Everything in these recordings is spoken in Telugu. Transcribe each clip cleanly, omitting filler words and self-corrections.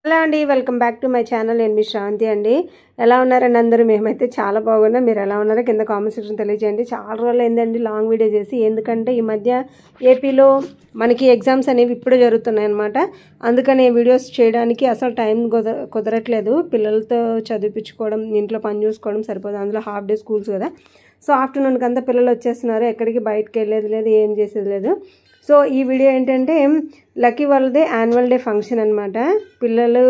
హలో అండి, welcome back to my channel. నేను మీ శ్రాంతి అండి. ఎలా ఉన్నారండి అందరూ? మేమైతే చాలా బాగున్నాం. మీరు ఎలా ఉన్నారో కింద కామెంట్ సెక్షన్ తెలియజేయండి. చాలా రోజులు అయిందండి లాంగ్ వీడియో చేసి. ఎందుకంటే ఈ మధ్య ఏపీలో మనకి ఎగ్జామ్స్ అనేవి ఇప్పుడే జరుగుతున్నాయి అనమాట. అందుకని వీడియోస్ చేయడానికి అసలు టైం కుదరట్లేదు. పిల్లలతో చదివించుకోవడం, ఇంట్లో పని చూసుకోవడం సరిపోదు. అందులో హాఫ్ డే స్కూల్స్ కదా. సో ఆఫ్టర్నూన్కి అంతా పిల్లలు వచ్చేస్తున్నారు. ఎక్కడికి బయటకు వెళ్ళేది లేదు, ఏం చేసేది లేదు. సో ఈ వీడియో ఏంటంటే లక్కీ వాళ్ళదే యాన్యువల్ డే ఫంక్షన్ అనమాట. పిల్లలు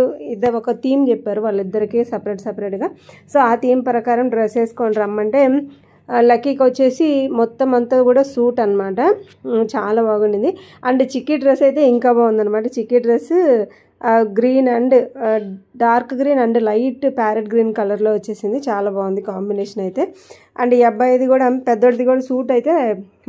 ఒక థీమ్ చెప్పారు వాళ్ళిద్దరికి సపరేట్గా. సో ఆ థీమ్ ప్రకారం డ్రెస్ వేసుకొని రమ్మంటే లక్కీకి వచ్చేసి మొత్తం అంతా కూడా సూట్ అనమాట. చాలా బాగుండింది. అండ్ చిక్కీ డ్రెస్ అయితే ఇంకా బాగుందన్నమాట. Chikki dress green and dark green and light parrot green కలర్లో వచ్చేసింది. చాలా బాగుంది కాంబినేషన్ అయితే. అండ్ ఈ అబ్బాయిది కూడా పెద్దోడిది కూడా సూట్ అయితే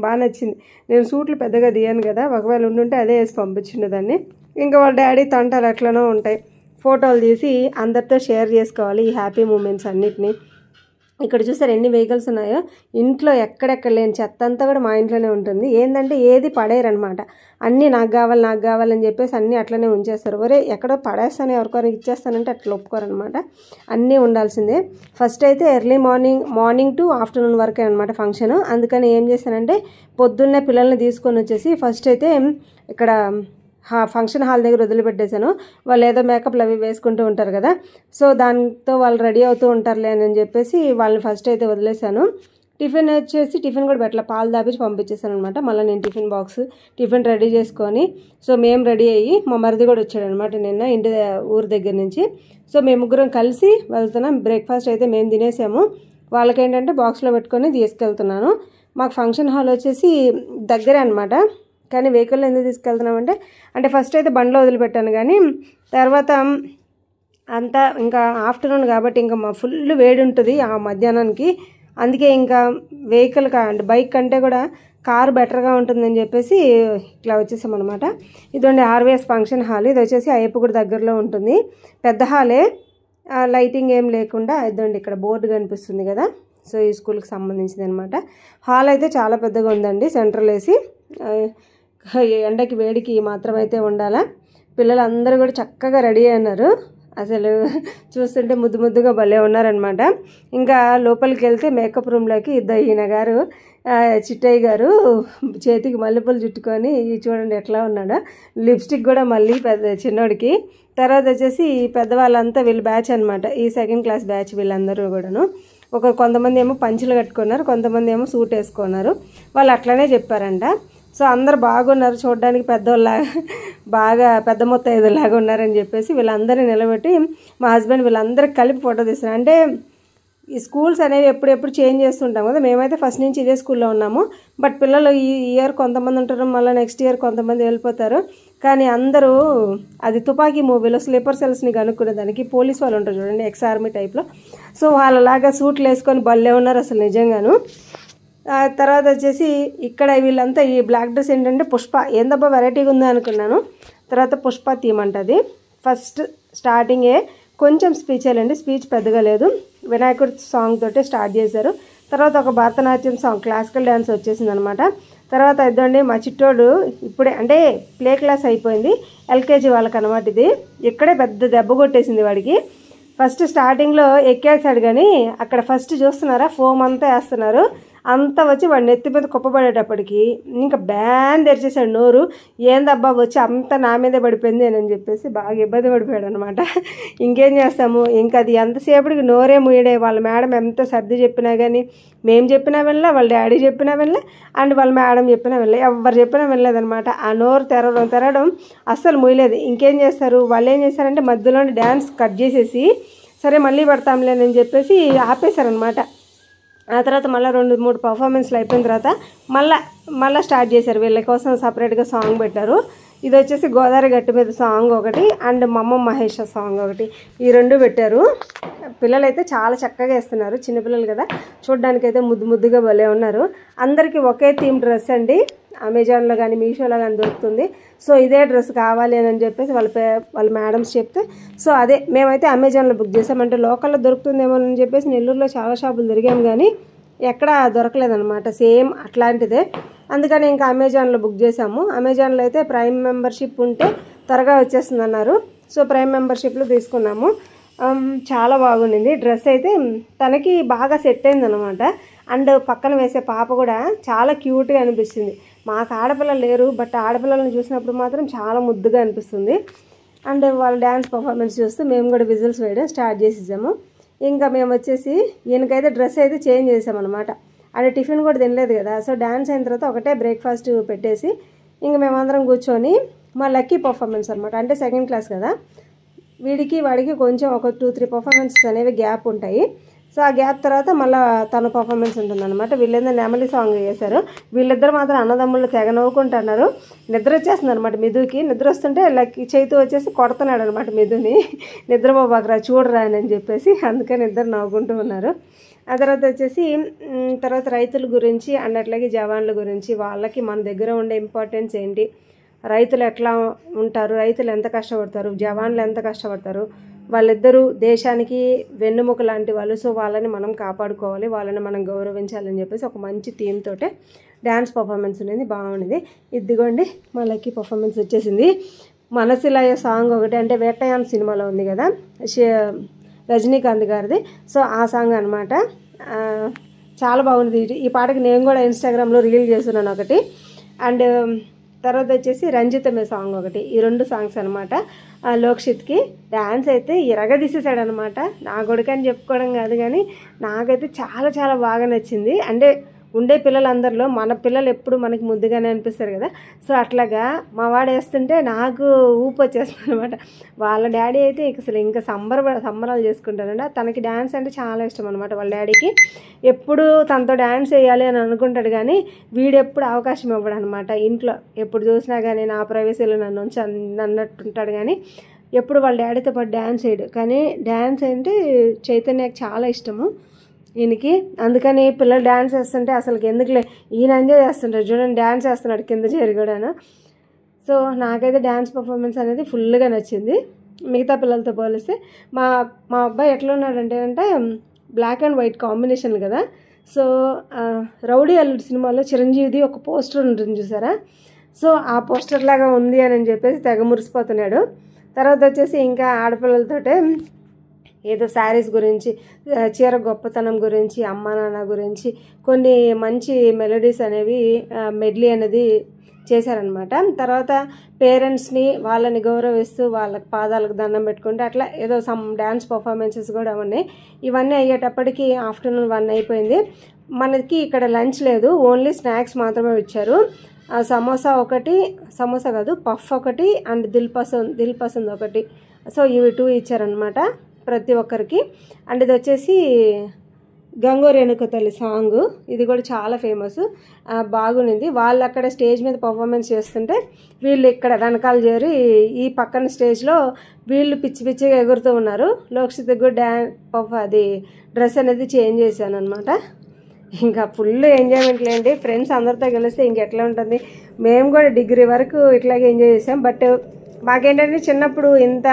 బాగా నచ్చింది. నేను సూట్లు పెద్దగా తీయను కదా, ఒకవేళ ఉండుంటే అదే వేసి పంపించిండేదాన్ని. ఇంకా వాళ్ళ డాడీ తంటాలు ఎట్లనో ఉంటాయి. ఫోటోలు తీసి అందరితో షేర్ చేసుకోవాలి ఈ హ్యాపీ మూమెంట్స్ అన్నిటినీ. ఇక్కడ చూసారు ఎన్ని వెహికల్స్ ఉన్నాయో. ఇంట్లో ఎక్కడెక్కడ లేని చెత్త అంతా కూడా మా ఇంట్లోనే ఉంటుంది. ఏంటంటే ఏది పడేయరనమాట. అన్నీ నాకు కావాలని చెప్పేసి అన్నీ అట్లనే ఉంచేస్తారు. ఒరే ఎక్కడో పడేస్తాను ఎవరికొరికి ఇచ్చేస్తానంటే అట్లా ఒప్పుకోరనమాట. అన్నీ ఉండాల్సిందే. ఫస్ట్ అయితే ఎర్లీ మార్నింగ్ టు ఆఫ్టర్నూన్ వరకే అనమాట ఫంక్షన్. అందుకని ఏం చేశానంటే పొద్దున్నే పిల్లల్ని తీసుకొని వచ్చేసి ఫస్ట్ అయితే ఇక్కడ ఫంక్షన్ హాల్ దగ్గర వదిలిపెట్టేశాను. వాళ్ళు ఏదో మేకప్లు అవి వేసుకుంటూ ఉంటారు కదా. సో దాంతో వాళ్ళు రెడీ అవుతూ ఉంటారులే అని చెప్పేసి వాళ్ళని ఫస్ట్ అయితే వదిలేశాను. టిఫిన్ కూడా పెట్టలా, పాలు దాపించి పంపించేసాను అనమాట. మళ్ళీ నేను టిఫిన్ రెడీ చేసుకొని సో మేము రెడీ అయ్యి మా మరిది కూడా వచ్చాడనమాట నిన్న ఊరి దగ్గర నుంచి. సో మేము ముగ్గురం కలిసి వెళ్తున్నాం. బ్రేక్ఫాస్ట్ అయితే మేము తినేసాము. వాళ్ళకేంటంటే బాక్స్లో పెట్టుకొని తీసుకెళ్తున్నాను. మాకు ఫంక్షన్ హాల్ వచ్చేసి దగ్గరే అనమాట. కానీ వెహికల్లో ఎందుకు తీసుకెళ్తున్నామంటే ఫస్ట్ అయితే బండ్లో వదిలిపెట్టాను. కానీ తర్వాత అంతా ఇంకా ఆఫ్టర్నూన్ కాబట్టి ఇంకా ఫుల్ వేడి ఉంటుంది ఆ మధ్యాహ్నానికి. అందుకే ఇంకా బైక్ కంటే కూడా కారు బెటర్గా ఉంటుందని చెప్పేసి ఇట్లా వచ్చేసామన్నమాట. ఇదండి ఆర్వీఎస్ ఫంక్షన్ హాల్. ఇది వచ్చేసి అయ్యప్పగుడి దగ్గరలో ఉంటుంది. పెద్ద హాలే, లైటింగ్ ఏం లేకుండా. ఇదండి ఇక్కడ బోర్డు కనిపిస్తుంది కదా. సో ఈ స్కూల్కి సంబంధించింది అనమాట. హాల్ అయితే చాలా పెద్దగా ఉందండి. Central AC. ఎండకి వేడికి మాత్రం అయితే ఉండాలా. పిల్లలందరూ కూడా చక్కగా రెడీ అయినారు. అసలు చూస్తుంటే ముద్దుగా భలే ఉన్నారనమాట. ఇంకా లోపలికి వెళ్తే మేకప్ రూమ్లోకి ఈయన గారు చిట్టయ్య గారు చేతికి మల్లెపూలు చుట్టుకొని చూడండి ఎట్లా ఉన్నాడో. లిప్స్టిక్ కూడా మళ్ళీ చిన్నోడికి. తర్వాత వచ్చేసి పెద్దవాళ్ళంతా వీళ్ళ బ్యాచ్ అనమాట. ఈ సెకండ్ క్లాస్ బ్యాచ్ వీళ్ళందరూ కూడాను. కొంతమంది ఏమో పంచులు కట్టుకున్నారు, కొంతమంది ఏమో సూట్ వేసుకున్నారు. వాళ్ళు అట్లనే చెప్పారంట. సో అందరు బాగున్నారు, చూడడానికి బాగా పెద్ద మొత్తం ఉన్నారని చెప్పేసి వీళ్ళందరినీ నిలబెట్టి మా హస్బెండ్ వీళ్ళందరికీ కలిపి ఫోటో తీస్తున్నారు. అంటే ఈ స్కూల్స్ అనేవి ఎప్పుడెప్పుడు చేంజ్ చేస్తుంటాం కదా. మేమైతే ఫస్ట్ నుంచి ఇదే స్కూల్లో ఉన్నాము. బట్ పిల్లలు ఈ ఇయర్ కొంతమంది ఉంటారు, మళ్ళీ నెక్స్ట్ ఇయర్ కొంతమంది వెళ్ళిపోతారు. కానీ అందరూ అది తుపాకీ మూవీలో స్లీపర్ సెల్స్ని కనుక్కునే దానికి పోలీస్ వాళ్ళు ఉంటారు చూడండి, ఎక్స్ ఆర్మీ టైప్లో. సో వాళ్ళలాగా సూట్లు వేసుకొని భలే ఉన్నారు అసలు నిజంగాను. తర్వాత వచ్చేసి ఇక్కడ వీళ్ళంతా ఈ బ్లాక్ డ్రెస్ ఏంటంటే పుష్ప, ఏందబ్బా వెరైటీగా ఉందా అనుకున్నాను. తర్వాత పుష్ప థీమ్ అంటది. ఫస్ట్ స్టార్టింగే కొంచెం స్పీచ్ అండి, స్పీచ్ పెద్దగా లేదు. వినాయకుడి సాంగ్ తోటే స్టార్ట్ చేశారు. తర్వాత ఒక భరతనాట్యం సాంగ్, క్లాసికల్ డ్యాన్స్ వచ్చేసింది అనమాట. తర్వాత ఇద్దండి మా చిట్టోడు ఇప్పుడే ప్లే క్లాస్ అయిపోయింది, ఎల్కేజీ వాళ్ళకి అనమాట. ఇది ఇక్కడే పెద్ద దెబ్బ కొట్టేసింది వాడికి. ఫస్ట్ స్టార్టింగ్లో ఎక్కేసాడు కానీ అక్కడ ఫస్ట్ చూస్తున్నారా ఫోమ్ అంతా వేస్తున్నారు. అంతా వచ్చి వాడు నెత్తి మీద కుప్పబడేటప్పటికి ఇంకా బ్యాన్ తెరిచేసాడు నోరు. ఏందబ్బా వచ్చి అంతా నా మీదే పడిపోయింది అని చెప్పేసి బాగా ఇబ్బంది పడిపోయాడు అనమాట. ఇంకేం చేస్తాము, ఇంకా అది ఎంతసేపటికి నోరే ముయ్యడే. వాళ్ళ మేడం ఎంత సర్ది చెప్పినా కానీ, మేము చెప్పినా వెళ్ళా, వాళ్ళ డాడీ చెప్పినా వెళ్ళే, అండ్ వాళ్ళ మేడం చెప్పినా వెళ్ళే, ఎవరు చెప్పినా వెళ్ళలేదనమాట. ఆ నోరు తెరవడం అస్సలు ముయ్యలేదు. ఇంకేం చేస్తారు వాళ్ళు, ఏం చేశారంటే మధ్యలోనే డ్యాన్స్ కట్ చేసేసి సరే మళ్ళీ పడతాంలేనని చెప్పేసి ఆపేశారనమాట. ఆ తర్వాత మళ్ళీ 2-3 పర్ఫార్మెన్స్లు అయిపోయిన తర్వాత మళ్ళీ స్టార్ట్ చేశారు. వీళ్ళ కోసం సపరేట్గా సాంగ్ పెట్టారు. ఇది వచ్చేసి గోదావరి గట్టు మీద సాంగ్ ఒకటి, అండ్ మమ్మ మహేష్ సాంగ్ ఒకటి, ఈ 2 పెట్టారు. పిల్లలైతే చాలా చక్కగా వేస్తున్నారు, చిన్నపిల్లలు కదా, చూడడానికైతే ముద్దుగా భలే ఉన్నారు. అందరికీ ఒకే థీమ్ డ్రెస్ అండి. అమెజాన్లో కానీ మీషోలో కానీ దొరుకుతుంది. సో ఇదే డ్రెస్ కావాలి అని చెప్పేసి వాళ్ళ మేడమ్స్ చెప్తే సో అదే మేమైతే అమెజాన్లో బుక్ చేసామంటే లోకల్లో దొరుకుతుందేమో అని చెప్పేసి నెల్లూరులో చాలా షాపులు తిరిగాం కానీ ఎక్కడ దొరకలేదనమాట సేమ్ అట్లాంటిదే. అందుకని ఇంకా అమెజాన్లో బుక్ చేసాము. అమెజాన్లో అయితే ప్రైమ్ మెంబర్షిప్ ఉంటే త్వరగా వచ్చేస్తుంది అన్నారు. సో ప్రైమ్ మెంబర్షిప్లో తీసుకున్నాము. చాలా బాగుండింది. డ్రెస్ అయితే తనకి బాగా సెట్ అయిందనమాట. అండ్ పక్కన వేసే పాప కూడా చాలా క్యూట్గా అనిపిస్తుంది. మాకు ఆడపిల్లలు లేరు, బట్ ఆడపిల్లలను చూసినప్పుడు మాత్రం చాలా ముద్దుగా అనిపిస్తుంది. అండ్ వాళ్ళ డ్యాన్స్ పర్ఫార్మెన్స్ చూస్తూ మేము కూడా విజిల్స్ వేయడం స్టార్ట్ చేసేసాము. ఇంకా మేము వచ్చేసి ఈయనకైతే డ్రెస్ అయితే చేంజ్ చేసామన్నమాట. అంటే టిఫిన్ కూడా తినలేదు కదా, సో డ్యాన్స్ అయిన తర్వాత ఒకటే బ్రేక్ఫాస్ట్ పెట్టేసి ఇంక మేమందరం కూర్చొని మా లక్కీ పర్ఫార్మెన్స్ అనమాట. అంటే సెకండ్ క్లాస్ కదా, వీడికి వాడికి కొంచెం ఒక 2-3 పర్ఫార్మెన్సెస్ అనేవి గ్యాప్ ఉంటాయి. సో ఆ గ్యాప్ తర్వాత మళ్ళీ తన పర్ఫార్మెన్స్ ఉంటుందన్నమాట. వీళ్ళేందో నెమలి సాంగ్ చేశారు. వీళ్ళిద్దరు మాత్రం అన్నదమ్ముళ్ళు తెగ నవ్వుకుంటున్నారు. నిద్ర వచ్చేస్తుంది అనమాట మిధుకి. నిద్ర వస్తుంటే లక్కీ చైతు వచ్చేసి కొడుతున్నాడు అనమాట మిధుని, నిద్రపోబాకరా చూడరా అని చెప్పేసి. అందుకని ఇద్దరు నవ్వుకుంటూ ఉన్నారు. ఆ తర్వాత వచ్చేసి తర్వాత రైతుల గురించి అండ్ అట్లాగే జవాన్ల గురించి, వాళ్ళకి మన దగ్గర ఉండే ఇంపార్టెన్స్ ఏంటి, రైతులు ఎట్లా ఉంటారు, రైతులు ఎంత కష్టపడతారు, జవాన్లు ఎంత కష్టపడతారు, వాళ్ళిద్దరూ దేశానికి వెన్నుముక లాంటి వాళ్ళు. సో వాళ్ళని మనం కాపాడుకోవాలి, వాళ్ళని మనం గౌరవించాలని చెప్పేసి ఒక మంచి థీమ్ తోటే డ్యాన్స్ పర్ఫార్మెన్స్ అనేది బాగుండేది. ఇదిగోండి మా లక్కీ పర్ఫార్మెన్స్ వచ్చేసింది. మనసిలాయ సాంగ్ ఒకటి, అంటే వేటయాన్ సినిమాలో ఉంది కదా రజనీకాంత్ గారిది, సో ఆ సాంగ్ అనమాట. చాలా బాగుంది. ఈ పాటకి నేను కూడా ఇన్స్టాగ్రామ్లో రీల్ చేస్తున్నాను ఒకటి. అండ్ తర్వాత వచ్చేసి రంజితమే సాంగ్ ఒకటి. ఈ 2 సాంగ్స్ అనమాట. లోక్షిత్కి డ్యాన్స్ అయితే ఇరగదీసేసాడు అనమాట. నా కొడుకు అని చెప్పుకోవడం కాదు కానీ నాకైతే చాలా చాలా బాగా నచ్చింది. అంటే ఉండే పిల్లలందరిలో మన పిల్లలు ఎప్పుడు మనకి ముద్దుగానే అనిపిస్తారు కదా, సో అట్లాగా మా వాడు వేస్తుంటే నాకు ఊపు వచ్చేస్తుంది అనమాట. వాళ్ళ డాడీ అయితే అసలు ఇంకా సంబరాలు చేసుకుంటారంట. తనకి డ్యాన్స్ అంటే చాలా ఇష్టం అనమాట. వాళ్ళ డాడీకి ఎప్పుడు తనతో డ్యాన్స్ వేయాలి అని అనుకుంటాడు కానీ వీడెప్పుడు అవకాశం ఇవ్వడు అనమాట. ఇంట్లో ఎప్పుడు చూసినా కానీ నా ప్రైవసీలో నన్ను ఉంచి అన్నట్టుంటాడు కానీ ఎప్పుడు వాళ్ళ డాడీతో పాటు డ్యాన్స్ వేయడు. కానీ డ్యాన్స్ అంటే చైతన్యకి చాలా ఇష్టము ఈయనకి. అందుకని పిల్లలు డ్యాన్స్ వేస్తుంటే అసలుకి ఎందుకులే ఈయన ఎంజాయ్ చేస్తుంటారు. చూడండి డ్యాన్స్ వేస్తున్నాడు కింద చేరి కూడాను. సో నాకైతే డ్యాన్స్ పర్ఫార్మెన్స్ అనేది ఫుల్గా నచ్చింది మిగతా పిల్లలతో పోలిస్తే. మా అబ్బాయి ఎట్లా ఉన్నాడంటే బ్లాక్ అండ్ వైట్ కాంబినేషన్ కదా, సో రౌడీ అల్లుడు సినిమాలో చిరంజీవిది ఒక పోస్టర్ ఉంటుంది చూసారా, సో ఆ పోస్టర్ లాగా ఉంది అని చెప్పేసి తెగ మురిసిపోతున్నాడు. తర్వాత వచ్చేసి ఇంకా ఆడపిల్లలతోటే ఏదో శారీస్ గురించి, చీర గొప్పతనం గురించి, అమ్మ నాన్న గురించి కొన్ని మంచి మెలోడీస్ అనేవి మెడ్లీ అనేది చేశారనమాట. తర్వాత పేరెంట్స్ని వాళ్ళని గౌరవిస్తూ వాళ్ళకి పాదాలకు దండం పెట్టుకుంటే అట్లా ఏదో సమ్ డ్యాన్స్ పర్ఫార్మెన్సెస్ కూడా ఉన్నాయి. ఇవన్నీ అయ్యేటప్పటికి ఆఫ్టర్నూన్ 1 అయిపోయింది. మనకి ఇక్కడ లంచ్ లేదు, ఓన్లీ స్నాక్స్ మాత్రమే ఇచ్చారు. సమోసా కాదు పఫ్ ఒకటి అండ్ దిల్ పసంద్ ఒకటి, సో ఇవి 2 ఇచ్చారనమాట ప్రతి ఒక్కరికి. అండ్ ఇది వచ్చేసి గంగో రేణుక తల్లి సాంగ్, ఇది కూడా చాలా ఫేమస్, బాగుంది. వాళ్ళు అక్కడ స్టేజ్ మీద పర్ఫార్మెన్స్ చేస్తుంటే వీళ్ళు ఇక్కడ వెనకాల చేరి ఈ పక్కన స్టేజ్లో వీళ్ళు పిచ్చి పిచ్చిగా ఎగురుతూ ఉన్నారు. లోక్షిత్ కూడా అది డ్రెస్ అనేది చేంజ్ చేశాను అనమాట. ఇంకా ఫుల్ ఎంజాయ్మెంట్ లేండి. ఫ్రెండ్స్ అందరితో కలిస్తే ఇంకెట్లా ఉంటుంది. మేము కూడా డిగ్రీ వరకు ఇట్లాగే ఎంజాయ్ చేసాం. బట్ మాకేంటంటే చిన్నప్పుడు ఇంత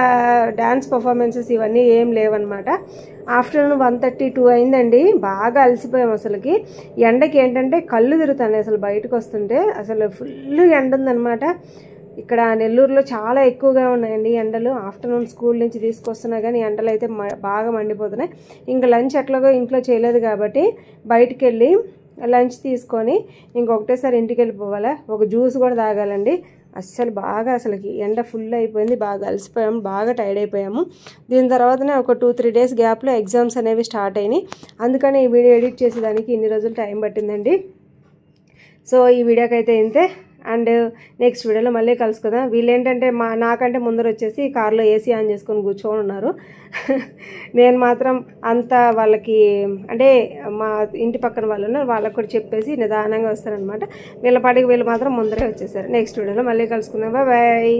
డ్యాన్స్ పర్ఫార్మెన్సెస్ ఇవన్నీ ఏం లేవన్నమాట. ఆఫ్టర్నూన్ 1:32 అయిందండి. బాగా అలసిపోయాం. అసలుకి ఎండకి ఏంటంటే కళ్ళు తిరుగుతాయి అసలు బయటకు వస్తుంటే. అసలు ఫుల్ ఎండ ఉందన్నమాట. ఇక్కడ నెల్లూరులో చాలా ఎక్కువగా ఉన్నాయండి ఎండలు. ఆఫ్టర్నూన్ స్కూల్ నుంచి తీసుకొస్తున్నా కానీ ఎండలు అయితే బాగా మండిపోతున్నాయి. ఇంకా లంచ్ ఎట్లాగో ఇంట్లో చేయలేదు కాబట్టి బయటికి వెళ్ళి లంచ్ తీసుకొని ఇంకొకటేసారి ఇంటికి వెళ్ళిపోవాలి. ఒక జ్యూస్ కూడా తాగాలండి. అసలుకి ఎండ ఫుల్ అయిపోయింది. బాగా అలసిపోయాము, బాగా టైర్డ్ అయిపోయాము. దీని తర్వాతనే ఒక 2-3 డేస్ గ్యాప్లో ఎగ్జామ్స్ అనేవి స్టార్ట్ అయినాయి. అందుకని ఈ వీడియో ఎడిట్ చేసేదానికి ఇన్ని రోజులు టైం పట్టిందండి. సో ఈ వీడియోకి అయితే ఇంతే. అండ్ నెక్స్ట్ వీడియోలో మళ్ళీ కలుసుకుందాం. వీళ్ళు ఏంటంటే నాకంటే ముందర వచ్చేసి కార్లో ఏసీ ఆన్ చేసుకొని కూర్చొని ఉన్నారు. నేను మాత్రం అంత వాళ్ళకి అంటే మా ఇంటి పక్కన వాళ్ళు ఉన్నారు, వాళ్ళకి కూడా చెప్పేసి నిదానంగా వస్తారనమాట. వీళ్ళ పాటికి వీళ్ళు మాత్రం ముందరే వచ్చేసారు. నెక్స్ట్ వీడియోలో మళ్ళీ కలుసుకుందాం. బాయ్.